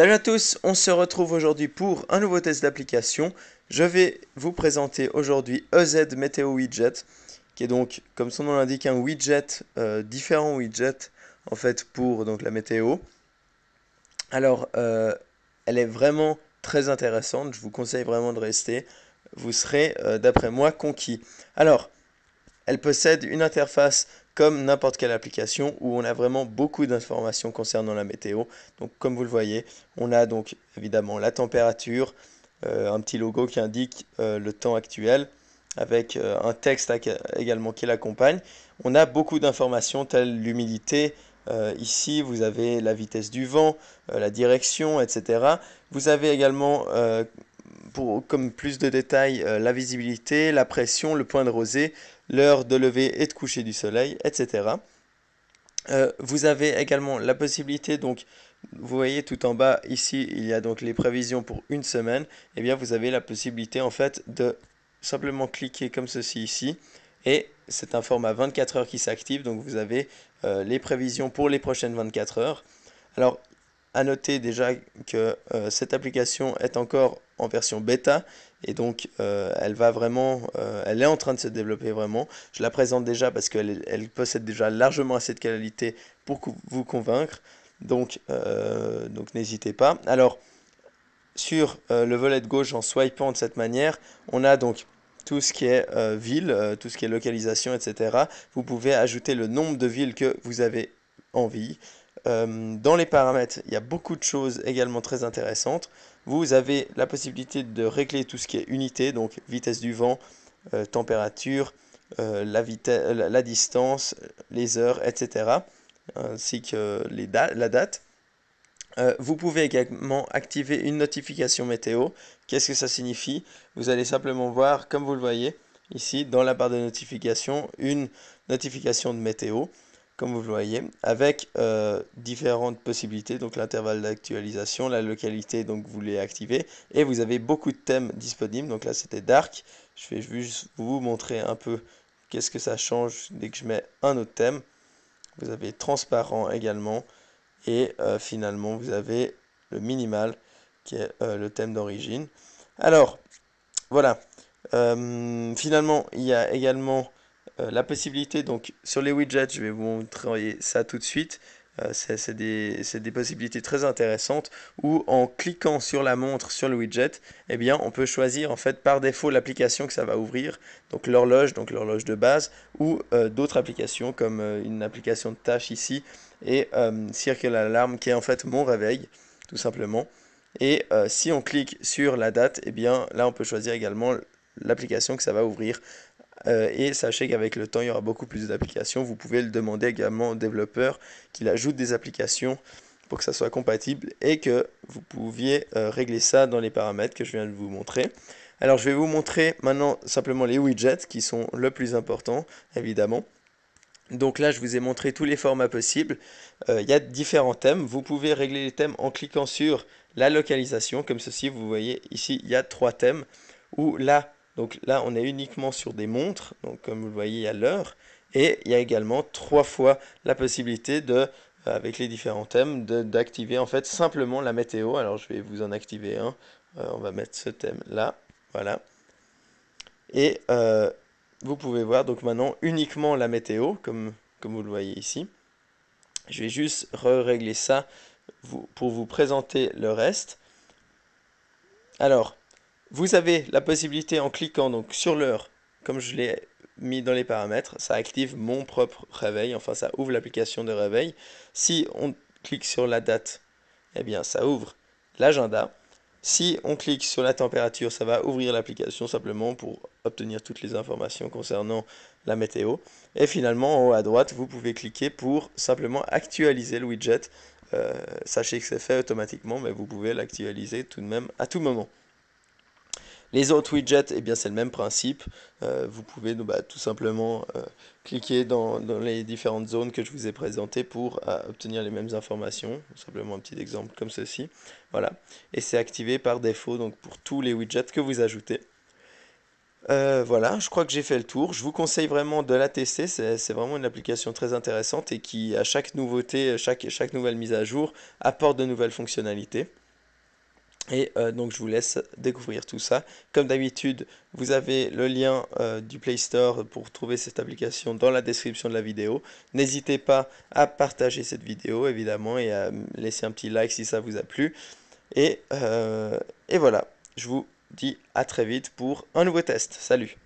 Salut à tous, on se retrouve aujourd'hui pour un nouveau test d'application. Je vais vous présenter aujourd'hui EZ Météo Widget, qui est donc, comme son nom l'indique, un widget, différents widgets en fait pour donc la météo. Alors, elle est vraiment très intéressante, je vous conseille vraiment de rester. Vous serez, d'après moi, conquis. Alors, elle possède une interface comme n'importe quelle application où on a vraiment beaucoup d'informations concernant la météo. Donc comme vous le voyez, on a donc évidemment la température, un petit logo qui indique le temps actuel avec un texte également qui l'accompagne. On a beaucoup d'informations telles l'humidité. Ici, vous avez la vitesse du vent, la direction, etc. Vous avez également comme plus de détails, la visibilité, la pression, le point de rosée, l'heure de lever et de coucher du soleil, etc. Vous avez également la possibilité, donc vous voyez tout en bas ici, il y a donc les prévisions pour une semaine. Et bien vous avez la possibilité en fait de simplement cliquer comme ceci ici. Et c'est un format 24 heures qui s'active, donc vous avez les prévisions pour les prochaines 24 heures. Alors, à noter déjà que cette application est encore en version bêta et donc elle est en train de se développer vraiment. Je la présente déjà parce qu'elle possède déjà largement assez de qualité pour vous convaincre. Donc n'hésitez pas. Alors sur le volet de gauche en swipant de cette manière, on a donc tout ce qui est ville, tout ce qui est localisation, etc. Vous pouvez ajouter le nombre de villes que vous avez envie. Dans les paramètres, il y a beaucoup de choses également très intéressantes. Vous avez la possibilité de régler tout ce qui est unité, donc vitesse du vent, température, la distance, les heures, etc. Ainsi que la date. Vous pouvez également activer une notification météo. Qu'est-ce que ça signifie? Vous allez simplement voir, comme vous le voyez, ici dans la barre de notification, une notification de météo, comme vous le voyez, avec différentes possibilités, donc l'intervalle d'actualisation, la localité, donc vous les activez, et vous avez beaucoup de thèmes disponibles. Donc là c'était dark, je vais juste vous montrer un peu qu'est-ce que ça change dès que je mets un autre thème. Vous avez transparent également. Et finalement, vous avez le minimal, qui est le thème d'origine. Alors, voilà. Finalement, il y a également la possibilité, donc sur les widgets, je vais vous montrer ça tout de suite. C'est des possibilités très intéressantes où en cliquant sur la montre sur le widget, eh bien, on peut choisir en fait par défaut l'application que ça va ouvrir, donc l'horloge de base, ou d'autres applications comme une application de tâches ici et Circle Alarm qui est en fait mon réveil, tout simplement. Et si on clique sur la date, eh bien là on peut choisir également l'application que ça va ouvrir. Et sachez qu'avec le temps, il y aura beaucoup plus d'applications. Vous pouvez le demander également au développeur qu'il ajoute des applications pour que ça soit compatible et que vous pouviez régler ça dans les paramètres que je viens de vous montrer. Alors je vais vous montrer maintenant simplement les widgets qui sont le plus important, évidemment. Donc là, je vous ai montré tous les formats possibles. Il y a différents thèmes. Vous pouvez régler les thèmes en cliquant sur la localisation, comme ceci. Vous voyez ici, il y a 3 thèmes. Où là, donc là, on est uniquement sur des montres. Donc comme vous le voyez, il y a l'heure. Et il y a également 3 fois la possibilité de, avec les différents thèmes, d'activer en fait simplement la météo. Alors je vais vous en activer un. On va mettre ce thème là. Voilà. Et vous pouvez voir donc maintenant uniquement la météo, comme vous le voyez ici. Je vais juste régler ça pour vous présenter le reste. Alors, vous avez la possibilité en cliquant donc sur l'heure, comme je l'ai mis dans les paramètres, ça active mon propre réveil, enfin ça ouvre l'application de réveil. Si on clique sur la date, eh bien ça ouvre l'agenda. Si on clique sur la température, ça va ouvrir l'application simplement pour obtenir toutes les informations concernant la météo. Et finalement, en haut à droite, vous pouvez cliquer pour simplement actualiser le widget. Sachez que c'est fait automatiquement, mais vous pouvez l'actualiser tout de même à tout moment. Les autres widgets, eh bien c'est le même principe. Vous pouvez tout simplement cliquer dans les différentes zones que je vous ai présentées pour obtenir les mêmes informations. Simplement un petit exemple comme ceci. Voilà. Et c'est activé par défaut donc pour tous les widgets que vous ajoutez. Voilà, je crois que j'ai fait le tour. Je vous conseille vraiment de la tester. C'est vraiment une application très intéressante et qui, à chaque nouveauté, chaque nouvelle mise à jour, apporte de nouvelles fonctionnalités. Et donc je vous laisse découvrir tout ça. Comme d'habitude, vous avez le lien du Play Store pour trouver cette application dans la description de la vidéo. N'hésitez pas à partager cette vidéo évidemment et à laisser un petit like si ça vous a plu. Et voilà, je vous dis à très vite pour un nouveau test. Salut!